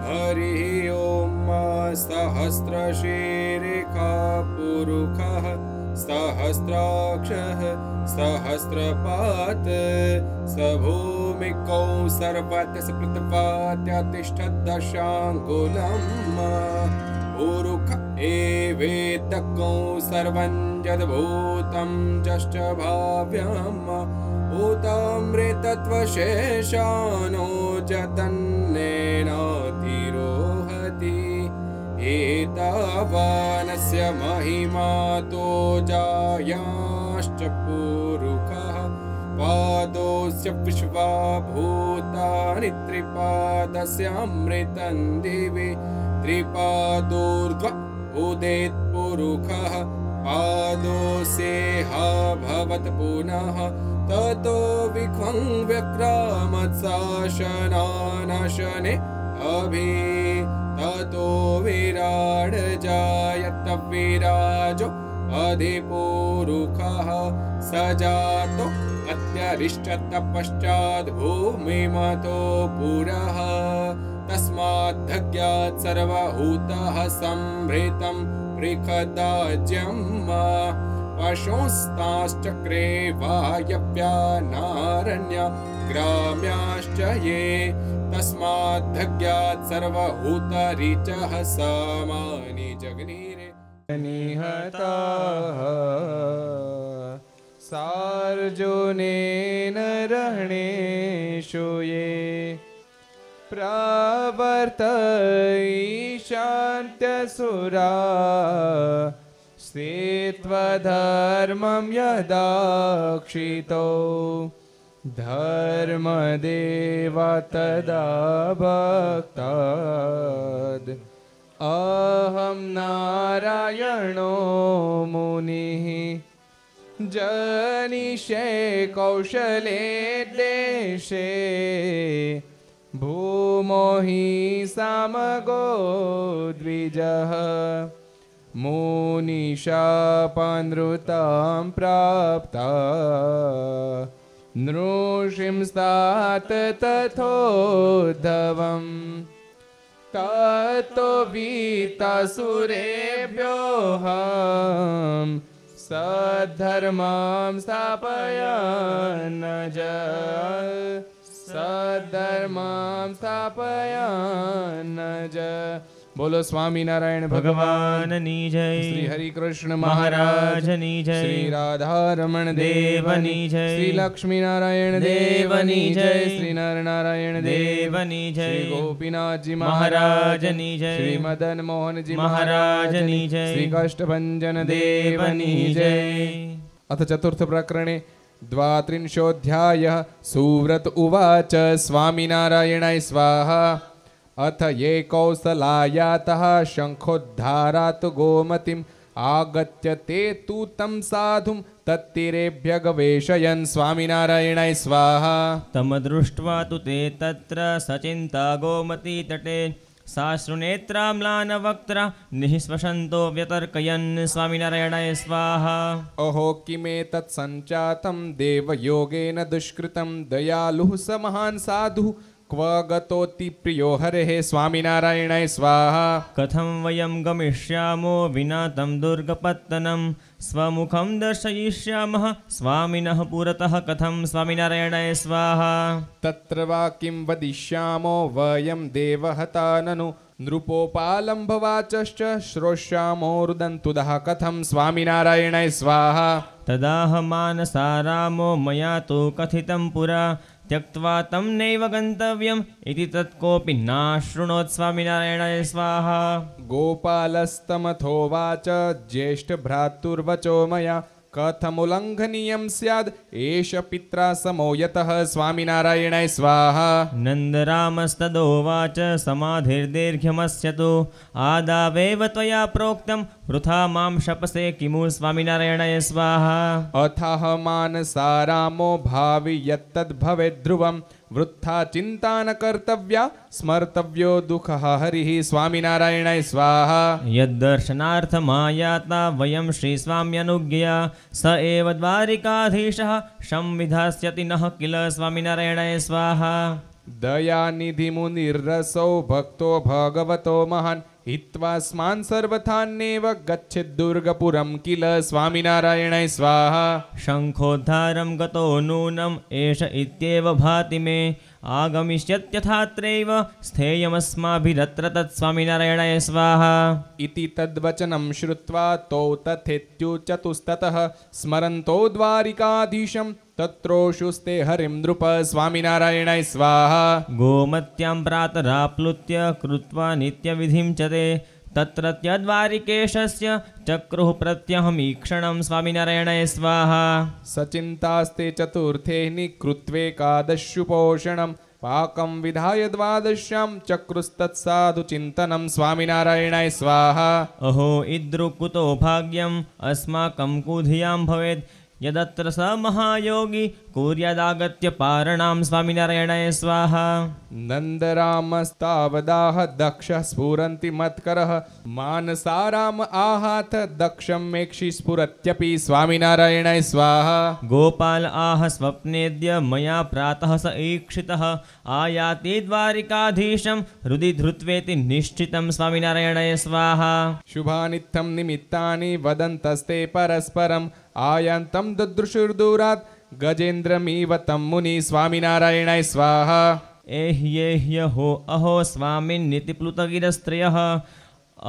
हरि ओम सहस्रशीर्षः पुरुषः सहस्राक्षः सहस्रपात् स भूमिकौ सर्वस्य पृथ्व्या तिष्ठदशाङ्गुलम् पुरुष एवेतकौ सर्वं यद्भूतं जश्च भाव्यम् भूतामृतत्वशेषानो जतन्नेनातिरोहति एतावानस्य महिमातो जायाश्च पुरुषः पादोऽस्य विश्वा भूतानि त्रिपादस्यामृतं दिवि त्रिपादोर्ध्व उदेत् पुरुषः पादोऽस्येहा भवत् पुनः ततो विख्वं व्यक्रामत्साशनानशने अभि ततो विराड जायत विराजो अधिपुरुषः स जातो अत्यरिष्टत पश्चात् भूमिमतो पुरः तस्माद्धज्ञात् सर्वभूतः संभृतं पृखदाज्यम् पशुंस्ताश्चक्रे वायव्या नारण्य ग्राम्याश्च ये तस्माद्धज्ञात् सर्वभूतऋचः समानि जगनीरे निहताः सार्जुनेन रहेषु ये प्रवर्तयिष्यन्त्यसुरा स्थित्वधर्मं यदाक्षितो धर्मदेव तदा भक्ताद् अहं नारायणो मुनिः जनिषे कौशले देशे भूमो हि सामगो द्विजः मुनिशापनृतां प्राप्ता नृषिंस्तात तथोद्धवम् ततो वीतासुरेभ्योऽहं सद्धर्मं स्थापयन्नज सद्धर्मं स्थापयन्नज। बोलो स्वामीनारायण भगवाननी जय। श्री हरि कृष्ण महाराजनी जय। श्री राधारमण देवनी जय। श्री लक्ष्मी नारायण देवनी जय। श्री नर नारायण देवनी जय। श्री गोपीनाथ जी महाराजनी जय। श्री मदन मोहन जी महाराजनी जय। श्री कष्टभंजन देवनी जय। अथ चतुर्थ प्रकरणे द्वात्रिंशोऽध्यायः। सुव्रत उवाच स्वामीनारायणाय स्वाहा। अथ ये कौसलायातः शंखोद्धारात् गोमतीम् आगत्य ते तु तं साधुं तत्तीरेभ्य गवेषयन्। स्वामीनारायणाय स्वाहा। तम दृष्ट्वा तु ते तत्र सचिन्ता गोमती तटे साश्रुनेत्राम्लानवक्त्रा निःश्वसन्तो व्यतर्कयन्। स्वामीनारायणाय स्वाहा। अहो किमेतत् सञ्चातं देवयोगेन दुष्कृतं दयालुः स महान् साधुः क्व गतोति प्रियो हरेः। स्वामीनारायणाय स्वाहा। कथं वयं गमिष्यामो विना तं दुर्गपत्तनं स्वमुखं दर्शयिष्यामः स्वामिनः पुरतः कथं। स्वामीनारायणाय स्वाहा। तत्र वा किं वदिष्यामो वयं देवहता ननु नृपोपालम्भवाचश्च श्रोष्यामो रुदन्तुदः कथं। स्वामीनारायणाय स्वाहा। तदाह मानसारामो मया तु कथितं पुरा त्यक्त्वा तं नैव गन्तव्यम् इति तत्कोऽपि नाशृणोत्। स्वामीनारायणाय स्वाहा। गोपालस्तमथोवाच ज्येष्ठभ्रातुर्वचो मया कथमुल्लङ्घनीयं स्याद् एष पित्रा समो यतः। स्वामीनारायणाय स्वाहा। नन्दरामस्तदोवाच समाधिर्दैर्घ्यमस्य तु आदावेव त्वया प्रोक्तं वृथा मां शपसे किमु। स्वामीनारायणाय स्वाहा। अथः मानसारामो भावि यत्तद्भवेत् ध्रुवम् वृथा चिंता न कर्तव्या स्मर्तव्यो दुःखः हरिः। स्वामीनारायणाय स्वाहा। यद्दर्शनार्थमायाता वयं श्रीस्वाम्यनुज्ञया स एव द्वारिकाधीशः संविधास्यति नः किल। स्वामीनारायणाय स्वाहा। दयानिधि मुनिर्रसो भक्तो भगवतो महान् हित्वा स्मान् सर्वथान्नेव गच्छेद्दुर्गपुरं किल स्वामिनारायणाय स्वाहा। शङ्खोद्धारं गतो नूनम् एष इत्येव भाति मे आगमिष्यत्यथात्रैव स्थेयमस्माभिरत्र तत्स्वामिनारायणाय स्वाहा। इति तद्वचनं श्रुत्वा तौ तथेत्युच्चतुस्ततः स्मरन्तो द्वारिकाधीशं तत्रोषुस्ते हरिं नृप स्वामिनारायणाय स्वाहा। गोमत्यां प्रातराप्लुत्य कृत्वा नित्यविधिं च ते तत्रत्यद्वारिकेशस्य चक्रुः प्रत्यहमीक्षणं स्वामिनारायणाय स्वाहा। सचिन्तास्ते चतुर्थे निकृत्वेकादश्युपोषणं पाकं विधाय द्वादश्यां चक्रुस्तत्साधु चिन्तनं स्वामिनारायणाय स्वाहा। अहो इद्रुकुतो भाग्यम् अस्माकं कुधियां भवेत् यदत्र स महायोगी कुर्यादागत्य पारणां स्वामिनारायणाय स्वाहा। नन्दरामस्तावदाह दक्षः स्फुरन्ति मत्करः मानसाराम आहाथ दक्षं मेक्षि स्फुरत्यपि स्वामिनारायणाय स्वाहा। गोपाल आह स्वप्नेद्य मया प्रातः स ईक्षितः आयाति द्वारिकाधीशं हृदि धृत्वेति निश्चितं स्वामिनारायणाय स्वाहा। शुभानित्थं निमित्तानि वदन्तस्ते परस्परम् आयान्तं ददृशुर्दूरात् गजेन्द्रमिव तं मुनि स्वामिनारायणाय स्वाहा। एह्येह्यहो अहो स्वामिन्निति प्लुतगिरस्त्रयः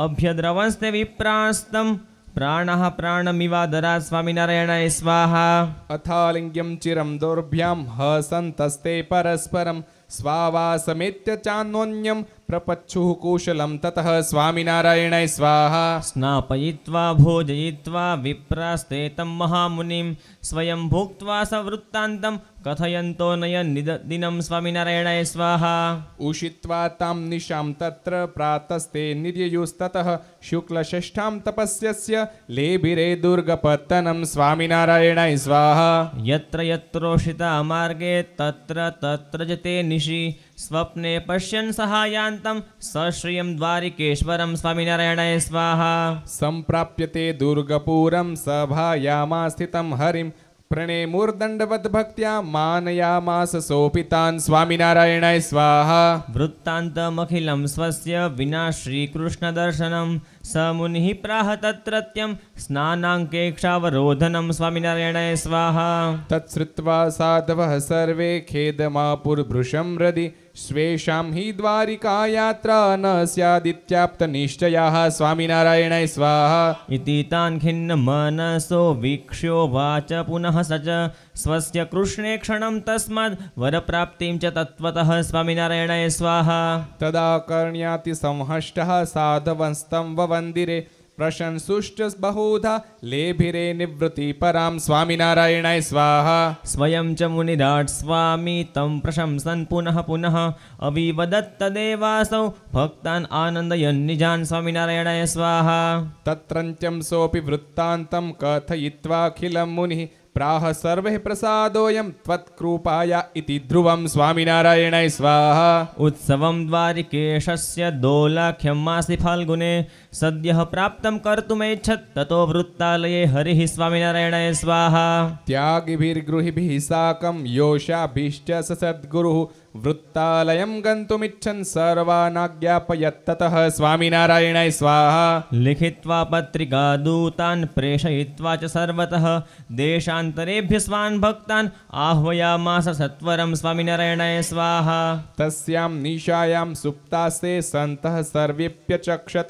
अभ्यद्रवंस्ते विप्रास्तं प्राणः प्राणमिवादरात् स्वामिनारायणाय स्वाहा। अथालिङ्ग्यं चिरं दोर्भ्यां हसन्तस्ते परस्परं स्वावासमेत्य चान्योन्यं प्रपच्छुः कुशलं ततः स्वामिनारायणाय स्वाहा। स्नापयित्वा भोजयित्वा विप्रास्ते तं महामुनिं स्वयं भुक्त्वा सवृत्तान्तं कथयन्तो नयन्निदिनं स्वामिनारायणाय स्वाहा। उषित्वा तां निशां तत्र प्रातस्ते निर्ययुस्ततः शुक्लषष्ठां तपस्यस्य लेभिरे दुर्गपत्तनं स्वामिनारायणाय स्वाहा। यत्र यत्रोषिता मार्गे तत्र तत्र जते निशि स्वप्ने पश्यन् सहायान्तं सश्रियं द्वारिकेश्वरं स्वामिनारायणाय स्वाहा। सम्प्राप्यते दुर्गपुरं सभायामास्थितं हरिं प्रणेमुर्दण्डवद्भक्त्या मानयामास सोपितान् स्वामिनारायणाय स्वाहा। वृत्तान्तमखिलं स्वस्य विना श्रीकृष्णदर्शनं स मुनिः प्राह तत्रत्यं स्नानाङ्केक्षावरोधनं स्वामिनारायणाय स्वाहा। तत्श्रुत्वा साधवः सर्वे खेदमापुर्भृशं हृदि स्वेषां हि द्वारिकायात्रा न स्यादित्याप्तनिश्चयाः स्वामिनारायणाय स्वाहा। इति तान् खिन्नमनसो वीक्ष्योवाच पुनः स च स्वस्य कृष्णे क्षणं तस्माद् वरप्राप्तिं च तत्त्वतः स्वामिनारायणाय स्वाहा। तदा कर्ण्याति संहष्टः साधवस्तं ववन्दिरे प्रशंसुश्च बहुधा लेभिरे निवृत्ति परां स्वामिनारायणाय स्वाहा। स्वयं च मुनिराट् स्वामी तं प्रशंसन् पुनः पुनः अविवदत्तदेवासौ भक्तान् आनन्दयन् निजान् स्वामिनारायणाय स्वाहा। तत्रन्त्यं सोऽपि वृत्तान्तं कथयित्वाखिलं मुनिः प्राह सर्वे प्रसादोऽयं त्वत्कृपाया इति ध्रुवं स्वामिनारायणाय स्वाहा। उत्सवं द्वारिकेशस्य दोलाख्यं मासि फाल्गुने सद्यः प्राप्तं कर्तुमेच्छत् ततो वृत्तालये हरिः स्वामिनारायणाय स्वाहा। त्यागिभिर्गृहिभिः साकं योषाभिश्च स सद्गुरुः वृत्तालयं गन्तुमिच्छन् सर्वानाज्ञापयत्ततः स्वामिनारायणाय स्वाहा। लिखित्वा पत्रिका दूतान् प्रेषयित्वा च सर्वतः देशान्तरेभ्य स्वान् भक्तान् आह्वयामास सत्वरं स्वामिनारायणाय स्वाहा। तस्यां निशायां सुप्तास्ते सन्तः सर्वेऽप्यचक्षत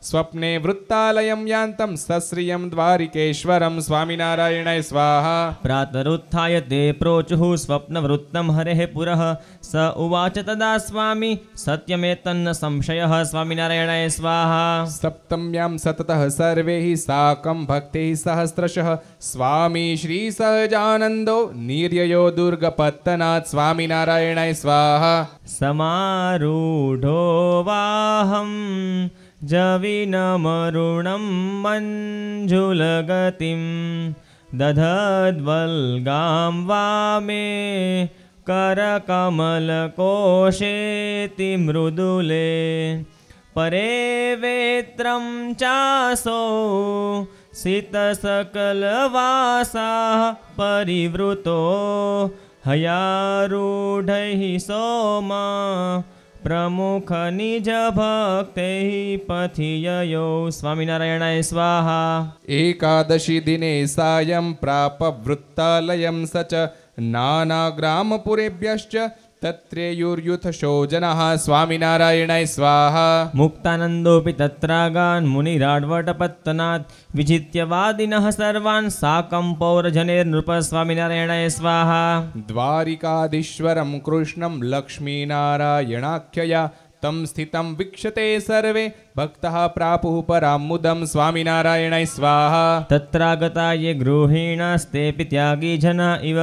स्वप्ने वृत्तालयं यान्तं सश्रियं द्वारिकेश्वरं स्वामिनारायणाय स्वाहा। प्रातरुत्थाय ते प्रोचुः स्वप्नवृत्तं हरेः पुरः स उवाच तदा स्वामी सत्यमेतन्न संशयः स्वामिनारायणाय स्वाहा। सप्तम्यां सततः सर्वैः साकं भक्तैः सहस्रशः स्वामी श्रीसहजानन्दो निर्ययो दुर्गपत्तनात् स्वामिनारायणाय स्वाहा। समारूढो वाहं जविनमरुणं मञ्जुलगतिं दधद्वल्गां वामे करकमलकोशेति मृदुले परे वेत्रं चासौ सितसकलवासाः परिवृतो हयारूढैः सोमा प्रमुख निज भक्तैः पथिययो स्वामिनारायणाय स्वाहा। एकादशी दिने सायं प्राप वृत्तालयं स च नानाग्रामपुरेभ्यश्च तत्रेयुर्युथशो जनः स्वामिनारायणाय स्वाहा। मुक्तानन्दोऽपि तत्रागान् मुनिराड्वटपत्तनात् विजित्य वादिनः सर्वान् साकं पौरजनैर्नृप स्वामिनारायणाय स्वाहा। द्वारिकाधीश्वरं कृष्णं लक्ष्मीनारायणाख्यया तं स्थितं वीक्षते सर्वे भक्तः प्रापुः परां मुदं स्वामिनारायणाय स्वाहा। तत्रागता ये गृहीणास्तेऽपि त्यागी जना इव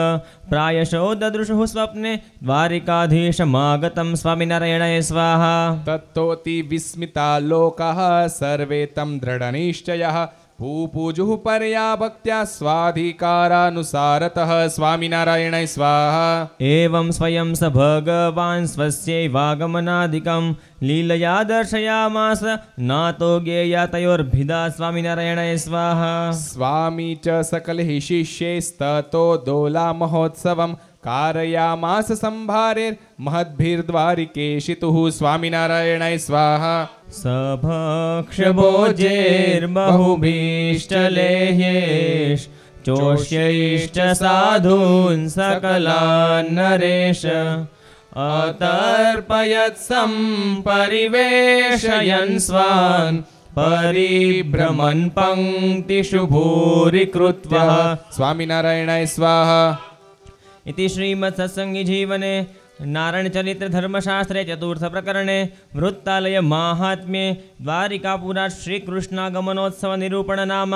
प्रायशो ददृशुः स्वप्ने द्वारिकाधीशमागतं स्वामिनारायणाय स्वाहा। तत्तोति विस्मिता लोकाः सर्वे तं दृढनिश्चयः भूपूजुः परया भक्त्या स्वाधिकारानुसारतः स्वामिनारायणाय स्वाहा। एवं स्वयं स भगवान् स्वस्यैवागमनादिकं लीलया दर्शयामास नातो ज्ञेया तयोर्भिदा स्वामिनारायणाय स्वाहा। स्वामी च सकलैः शिष्यैस्ततो दोला महोत्सवं कारयामास सम्भारेर्महद्भिर्द्वारिकेशितुः स्वामिनारायणाय स्वाहा। सभक्षभोजैर्बहुभीष्टलेह्यैश्चोष्यैश्च साधून् सकलान् नरेश अतर्पयत् सम्परिवेशयन् स्वान् परिभ्रमन् पङ्क्तिषु भूरि कृत्वा स्वामिनारायणाय स्वाहा। इति श्रीमत्सत्सङ्गीजीवने नारायणचरित्रधर्मशास्त्रे चतुर्थप्रकरणे वृत्तालयमाहात्म्ये द्वारिकापुरात् श्रीकृष्णागमनोत्सवनिरूपण नाम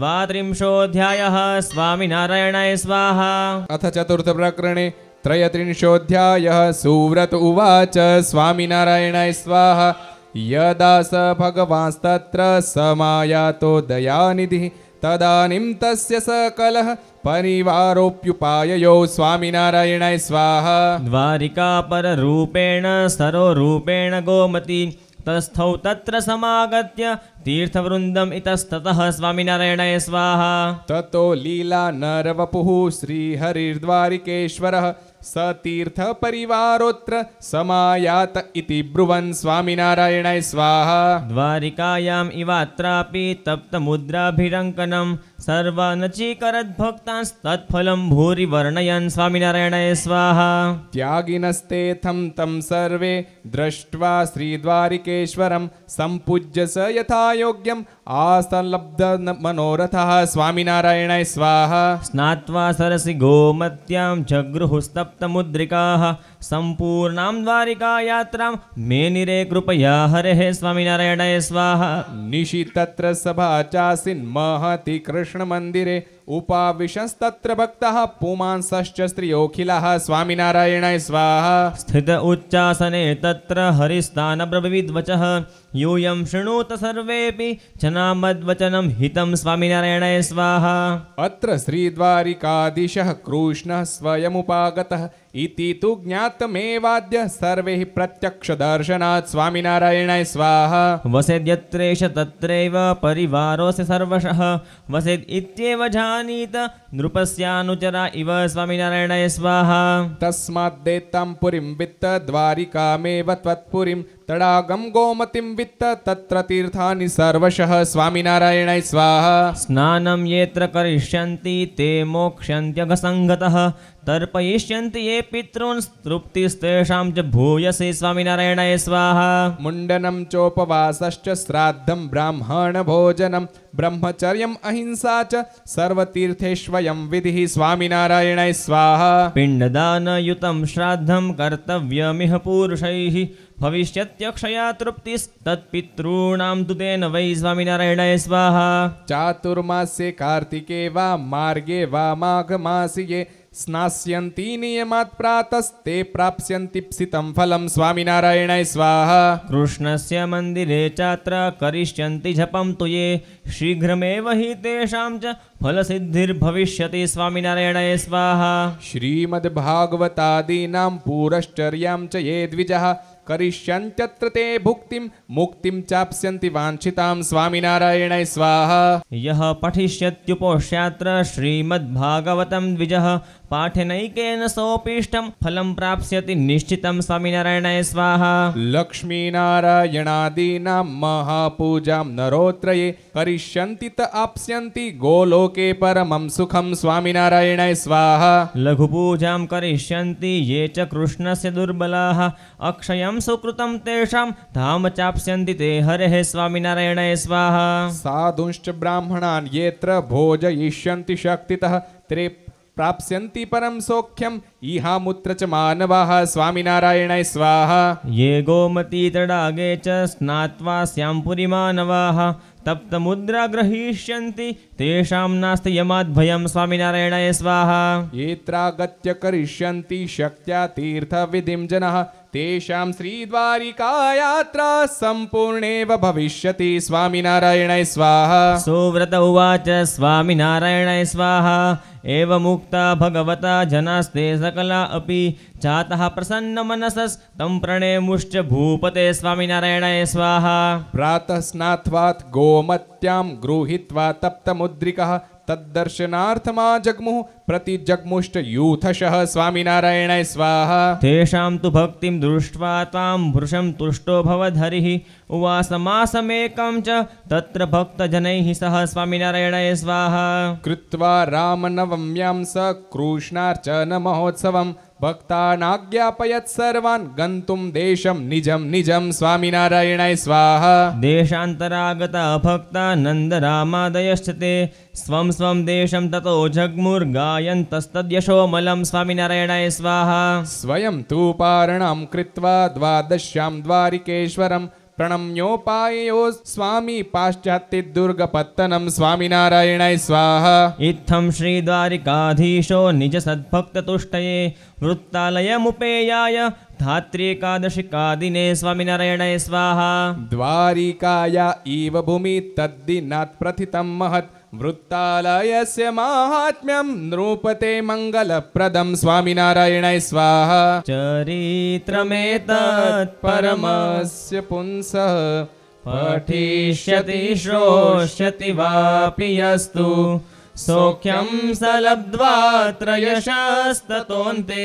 32 स्वामिनारायणाय स्वाहा। अथ चतुर्थप्रकरणे 33 सुव्रत उवाच स्वामिनारायणाय स्वाहा। यदा स भगवांस्तत्र समायातो दयानिधिः तदानीं तस्य सकलः परिवारोऽप्युपाययो स्वामिनारायणाय स्वाहा। द्वारिकापररूपेण सरोरूपेण गोमती तस्थौ तत्र समागत्य तीर्थवृन्दम् इतस्ततः स्वामिनारायणाय स्वाहा। ततो लीला नरवपुः श्रीहरिर्द्वारिकेश्वरः स तीर्थपरिवारोऽत्र समायात इति ब्रुवन् स्वामिनारायणाय स्वाहा। द्वारिकायाम् इवात्रापि तप्तमुद्राभिरङ्कनं सर्वानचीकरद्भक्तांस्तत्फलं भूरि वर्णयन् स्वामिनारायणाय स्वाहा। त्यागिनस्तेथं तं सर्वे दृष्ट्वा श्रीद्वारिकेश्वरं सम्पूज्य स यथायोग्यम् आसलब्ध मनोरथः स्वामिनारायणाय स्वाहा। स्नात्वा सरसि गोमत्यां जगृहुस्तप्तमुद्रिकाः सम्पूर्णां द्वारिकायात्रां मेनिरे कृपया हरेः स्वामिनारायणाय स्वाहा। निशि तत्र सभा चासीन् महति कृष्णमन्दिरे उपाविशंस्तत्र भक्तः पुमांसश्च स्त्रियोऽखिलाः स्वामिनारायणाय स्वाहा। स्थित उच्चासने तत्र हरिस्तानब्रवीद्वचः यूयं शृणुत सर्वेऽपि जनामद्वचनं हितं स्वामिनारायणाय स्वाहा। अत्र श्रीद्वारिकाधीशः कृष्णः स्वयमुपागतः इति तु ज्ञातमेवाद्य सर्वैः प्रत्यक्षदर्शनात् स्वामिनारायणाय स्वाहा। वसेद्यत्रेष तत्रैव परिवारोऽस्य सर्वशः वसेद् इत्येव जानीत नृपस्यानुचरा इव स्वामिनारायणाय स्वाहा। तस्माद्दैतां पुरीं वित्त द्वारिकामेव त्वत्पुरीं तडागं गोमतीं वित्त तत्र तीर्थानि सर्वशः स्वामिनारायणाय स्वाहा। स्नानं येत्र करिष्यन्ति ते मोक्ष्यन्त्यघसङ्गतः तर्पयिष्यन्ति ये पितॄन् तृप्तिस्तेषां च भूयसे स्वामिनारायणाय स्वाहा। मुण्डनं चोपवासश्च श्राद्धं ब्राह्मणभोजनं ब्रह्मचर्यम् अहिंसा च सर्वतीर्थेष्वयं विधिः स्वामिनारायणाय स्वाहा। पिण्डदानयुतं श्राद्धं कर्तव्यमिह पुरुषैः भविष्यत्यक्षया तृप्तिस्तत्पितॄणां तु तेन वै स्वामिनारायणाय स्वाहा। चातुर्मास्ये कार्तिके वा मार्गे वा माघमासि ये स्नास्यन्ति नियमात् प्रातस्ते प्राप्स्यन्ति प्सितं फलं स्वामिनारायणाय स्वाहा। कृष्णस्य मन्दिरे चात्र करिष्यन्ति जपं तु ये शीघ्रमेव हि तेषां च फलसिद्धिर्भविष्यति स्वामिनारायणाय स्वाहा। श्रीमद्भागवतादीनां पुरश्चर्यां च ये द्विजः करिष्यन्त्यत्र ते भुक्तिं मुक्तिं चाप्स्यन्ति वाञ्छितां स्वामिनारायणाय स्वाहा। यः पठिष्यत्युपोष्यात्र श्रीमद्भागवतं द्विजः पाठनैकेन सोपीष्टं फलं प्राप्स्यति निश्चितं स्वामिनारायणाय स्वाहा लक्ष्मीनारायणादीनां महापूजां नरोत्रये करिष्यन्ति त आप्स्यन्ति गोलोके परमं सुखं स्वामिनारायणाय स्वाहा लघुपूजां करिष्यन्ति ये च कृष्णस्य दुर्बलाः अक्षयं सुकृतं तेषां धाम चाप्स्यन्ति ते हरेः स्वामिनारायणाय स्वाहा साधुंश्च ब्राह्मणान् येत्र भोजयिष्यन्ति शक्तितः ते प्राप्स्यन्ति परं सौख्यम् इहामुत्र च मानवाः स्वामिनारायणाय स्वाहा ये गोमती तडागे च स्नात्वा स्याम्पुरिमानवाः तप्तमुद्रा ग्रहीष्यन्ति तेषां नास्ति यमाद्भयं स्वामिनारायणाय स्वाहा येत्रागत्य करिष्यन्ति शक्त्या तीर्थविधिं जनः तेषां श्रीद्वारिकायात्रा सम्पूर्णेव भविष्यति स्वामिनारायणाय स्वाहा सुव्रत उवाच स्वामिनारायणाय स्वाहा एवमुक्ता भगवता जनास्ते सकला अपि जातः प्रसन्नमनसस्तं प्रणेमुश्च भूपते स्वामिनारायणाय स्वाहा प्रातः स्नात्वात् गोमत्यां गृहीत्वा तप्तमुद्रिकः तद्दर्शनार्थमा जग्मुः प्रतिजग्मुश्च यूथशः स्वामिनारायणाय स्वाहा तेषां तु भक्तिं दृष्ट्वा तां भृशं तुष्टो भवधरिः उवासमासमेकं च तत्र भक्तजनैः सह स्वामिनारायणाय स्वाहा कृत्वा रामनवम्यां स कृष्णार्चन महोत्सवं भक्तानाज्ञापयत् सर्वान् गन्तुं देशं निजं निजं स्वामिनारायणाय स्वाहा देशान्तरागता भक्ता नन्दरामादयश्च ते स्वं स्वं देशं ततो जग्मुर्गायन्तस्तद्यशोमलं स्वामिनारायणाय स्वाहा स्वयं तु पारणं कृत्वा द्वादश्यां द्वारिकेश्वरं प्रणम्योपायो स्वामी पाश्चात्यदुर्गपत्तनं स्वामिनारायणाय स्वाहा इत्थं श्रीद्वारिकाधीशो निजसद्भक्ततुष्टये वृत्तालयमुपेयाय धात्र्येकादशिकादिने स्वामिनारायणाय स्वाहा द्वारिकाया इव भूमि तद्दिनात् प्रथितं महत् वृत्तालयस्य माहात्म्यं नृपते मङ्गलप्रदं स्वामिनारायणाय स्वाहा चरित्रमेतत् परमस्य पुंसः पठिष्यति श्रोष्यति वापि यस्तु सौख्यं स लब्ध्वात्र यशस्ततोऽन्ते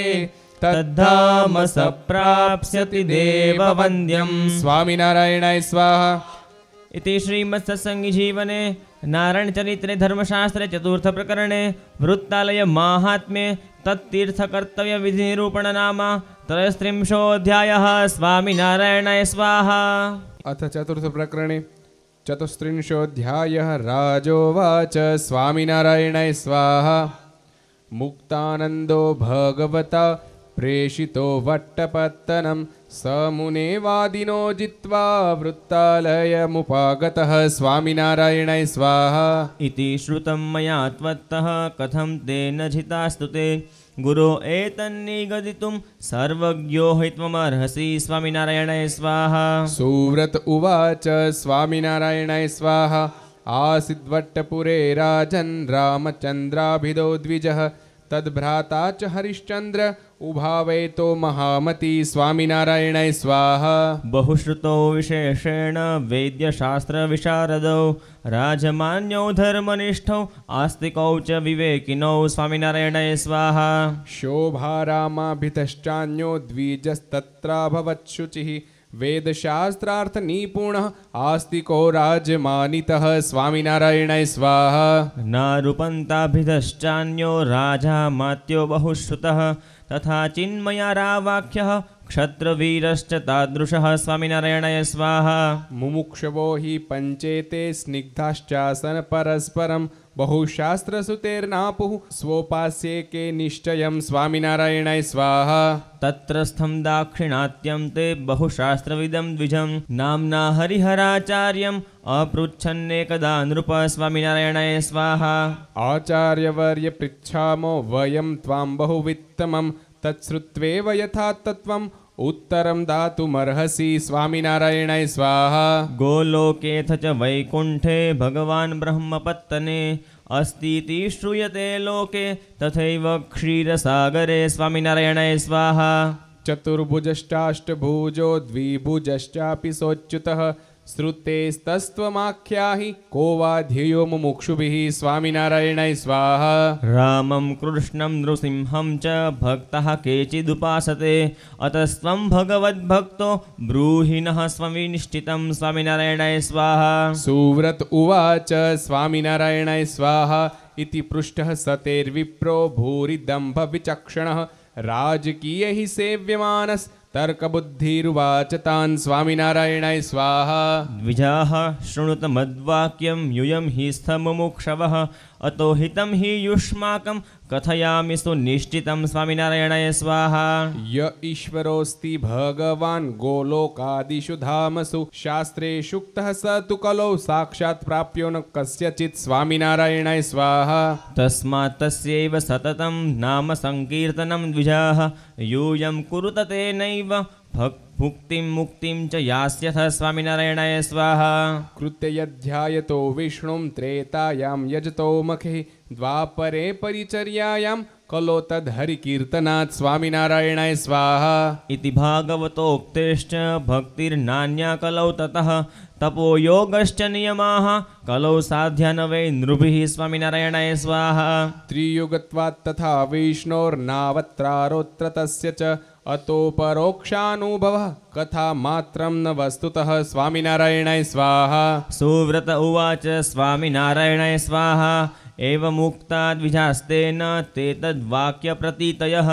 तद्धाम स प्राप्स्यति देववन्द्यम् स्वामिनारायणाय स्वाहा इति श्रीमत्सत्सङ्गीजीवने नारायणचरित्रे धर्मशास्त्रे चतुर्थप्रकरणे वृत्तालय माहात्म्ये तत्तीर्थकर्तव्यविधिनिरूपणनाम 33 स्वामिनारायणाय स्वाहा अथ चतुर्थप्रकरणे चतुस्त्रिंशोऽध्यायः राजोवाच स्वामिनारायणाय स्वाहा मुक्तानन्दो भगवता प्रेषितो वट्टपत्तनं स मुने वादिनो जित्वा वृत्तालयमुपागतः स्वामिनारायणाय स्वाहा इति श्रुतं मया त्वत्तः कथं तेन जितास्तु ते गुरो एतन्निगदितुं सर्वज्ञो हि त्वमर्हसि स्वामिनारायणाय स्वाहा सुव्रत उवाच स्वामिनारायणाय स्वाहा आसीद्वट्टपुरे राजन् रामचन्द्राभिदो द्विजः तद्भ्राता च हरिश्चन्द्र उभावैतो महामती स्वामिनारायणाय स्वाहा बहुश्रुतौ विशेषेण वैद्यशास्त्रविशारदौ राजमान्यौ धर्मनिष्ठौ आस्तिकौ च विवेकिनौ स्वामिनारायणाय स्वाहा शोभारामाभितश्चान्यो द्विजस्तत्राभवत् शुचिः वेदशास्त्रार्थनिपुणः आस्तिको राजमानितः स्वामिनारायणाय स्वाहा नारूपन्ताभिधश्चान्यो राजा मात्यो बहुश्रुतः तथा चिन्मयारावाख्यः क्षत्रवीरश्च तादृशः स्वामिनारायणाय स्वाहा मुमुक्षवो हि पञ्चेते स्निग्धाश्चासन परस्परं बहुशास्त्रसुतेर्नापुः स्वोपास्येके निश्चयं स्वामिनारायणाय स्वाहा तत्रस्थं दाक्षिणात्यं ते बहुशास्त्रविदं द्विजं नाम्ना हरिहराचार्यम् अपृच्छन्नेकदा नृप स्वामिनारायणाय स्वाहा आचार्यवर्य पृच्छामो वयं त्वां बहुवित्तमं तत्श्रुत्वेव यथा तत्त्वम् उत्तरं दातुमर्हसि स्वामिनारायणाय स्वाहा गोलोकेऽथ च वैकुण्ठे भगवान् ब्रह्मपत्तने अस्तीति श्रूयते लोके तथैव क्षीरसागरे स्वामिनारायणाय स्वाहा चतुर्भुजश्चाष्टभुजो द्विभुजश्चापि सोच्युतः श्रुतेस्तस्त्वमाख्याहि को वा ध्येयो मुमुक्षुभिः स्वामिनारायणाय स्वाहा रामं कृष्णं नृसिंहं च भक्तः केचिदुपासते अतस्त्वं भगवद्भक्तो ब्रूहि नः स्वविनिष्ठितं स्वामिनारायणाय स्वाहा सुव्रत उवाच स्वामिनारायणाय स्वाहा इति पृष्टः सतेर्विप्रो भूरिदम्भ विचक्षणः राजकीय हि सेव्यमानस् तर्कबुद्धिरुवाच तान् स्वामिनारायणाय स्वाहा द्विजाः शृणुत मद्वाक्यं यूयं हि स्थमुमुक्षवः अतो हितं हि युष्माकं कथयामि सुनिश्चितं स्वामिनारायणाय स्वाहा य ईश्वरोऽस्ति भगवान् गोलोकादिषु धामसु शास्त्रेषु उक्तः स तु कलौ साक्षात् प्राप्यो न कस्यचित् स्वामिनारायणाय स्वाहा तस्मात् तस्यैव सततं नाम संकीर्तनं द्विजाः यूयं कुरुत तेनैव भुक्तिं मुक्तिं च यास्यथ स्वामिनारायणाय स्वाहा कृत्य यध्यायतो विष्णुं त्रेतायां यजतो मखे द्वापरे परिचर्यायां कलो तद्हरिकीर्तनात् स्वामिनारायणाय स्वाहा इति भागवतोक्तेश्च भक्तिर्नान्या कलौ ततः तपोयोगश्च नियमाः कलौ साध्या न वै नृभिः स्वामिनारायणाय स्वाहा त्रियुगत्वात् तथा विष्णोर्नावत्रारोत्र तस्य च अतो परोक्षानुभवः कथा मात्रं न वस्तुतः स्वामिनारायणाय स्वाहा सुव्रत उवाच स्वामिनारायणाय स्वाहा एवमुक्ताद्विजास्तेन ते तद्वाक्यप्रतीतयः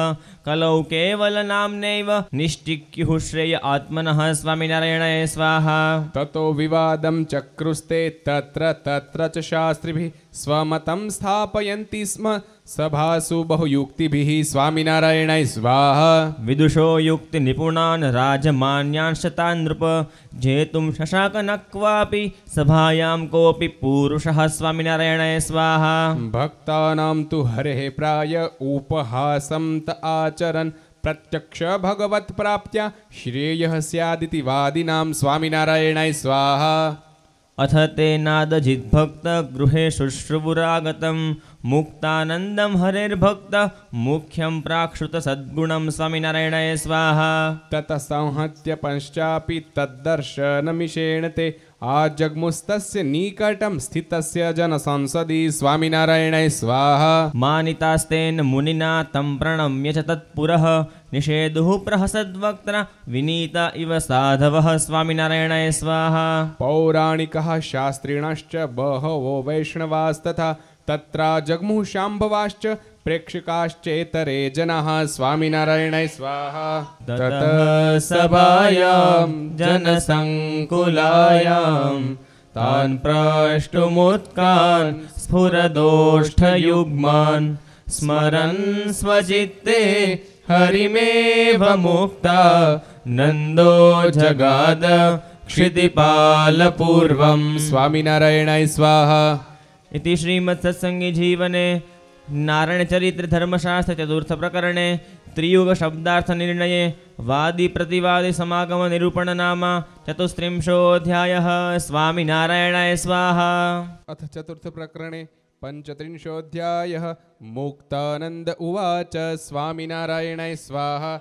कलौ केवलनाम्नैव निष्टिक्युः श्रेय आत्मनः स्वामिनारायणाय स्वाहा ततो विवादं चक्रुस्ते तत्र तत्र च शास्त्रिभिः स्वमतं स्थापयन्ति स्म सभासु बहुयुक्तिभिः स्वामिनारायणाय स्वाहा विदुषो युक्तिनिपुणान् राजमान्यांश्च तान् नृप जेतुं शशाक न क्वापि सभायां कोऽपि पूरुषः स्वामिनारायणाय स्वाहा भक्तानां तु हरेः प्राय उपहासं त आचरन् प्रत्यक्ष भगवत् प्राप्त्या श्रेयः स्यादिति वादिनां स्वामिनारायणाय स्वाहा अथ तेनादजिद्भक्त गृहे शुश्रुवुरागतं मुक्तानन्दं हरेर्भक्त मुख्यं प्राक्षुत सद्गुणं स्वामिनारायणाय स्वाहा ततः संहत्य पश्चापि तद्दर्शनमिषेण ते आजग्मुस्तस्य निकटं स्थितस्य जनसंसदि स्वामिनारायणाय स्वाहा मानितास्तेन मुनिना तं प्रणम्य च तत्पुरः निषेधुः प्रहसद्वक्त्र विनीता इव साधवः स्वामिनारायणाय स्वाहा पौराणिकः शास्त्रिणश्च बहवो वैष्णवास्तथा तत्रा जग्मुः शाम्भवाश्च प्रेक्षकाश्चेतरे जनाः स्वामिनारायणाय स्वाहा ततः सभायां जनसङ्कुलायां तान् प्रष्टुमुत्कान् स्फुरदोष्ठयुग्मान् स्मरन् स्वचित्ते हरिमेव मुक्ता नन्दो जगाद क्षितिपालपूर्वं स्वामिनारायणाय स्वाहा इति श्रीमत्सत्सङ्गी जीवने नारायणचरित्र धर्मशास्त्र चतुर्थ प्रकरणे त्रियुगशब्दार्थनिर्णये वादी समागम निरूपण नाम चतुस्त्रिंशोऽध्यायः स्वामिनारायणाय स्वाहा अथ चतुर्थ प्रकरणे पञ्चत्रिंशोऽध्यायः मुक्तानन्द उवाच स्वामिनारायणाय स्वाहा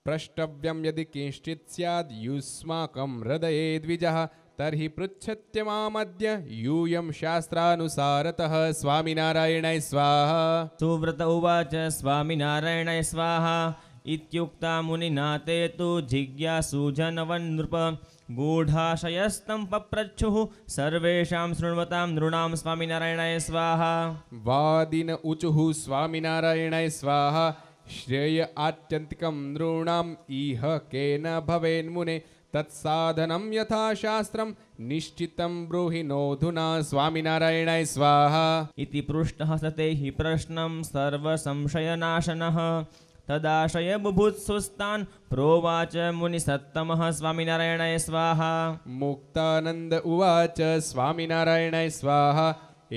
प्रष्टव्यं यदि किंश्चित् स्याद् युष्माकं हृदये द्विजः तर्हि पृच्छत्य मामद्य यूयं शास्त्रानुसारतः स्वामिनारायणाय स्वाहा सुव्रत उवाच स्वामिनारायणाय स्वाहा इत्युक्ता मुनिना ते तु जिज्ञासुजनवन्नृप गूढाशयस्तं पप्रच्छुः सर्वेषां शृण्वतां नृणां स्वामिनारायणाय स्वाहा वादिन ऊचुः स्वामिनारायणाय स्वाहा श्रेय आत्यन्तिकं नृणाम् इह केन भवेन्मुने तत्साधनं यथा शास्त्रं निश्चितं ब्रूहि नोऽधुना स्वामिनारायणाय स्वाहा इति पृष्टः स ते हि प्रश्नं सर्वसंशयनाशनः तदाशय बुभुत्सुस्तान् प्रोवाच मुनिसत्तमः स्वामिनारायणाय स्वाहा मुक्तानन्द उवाच स्वामिनारायणाय स्वाहा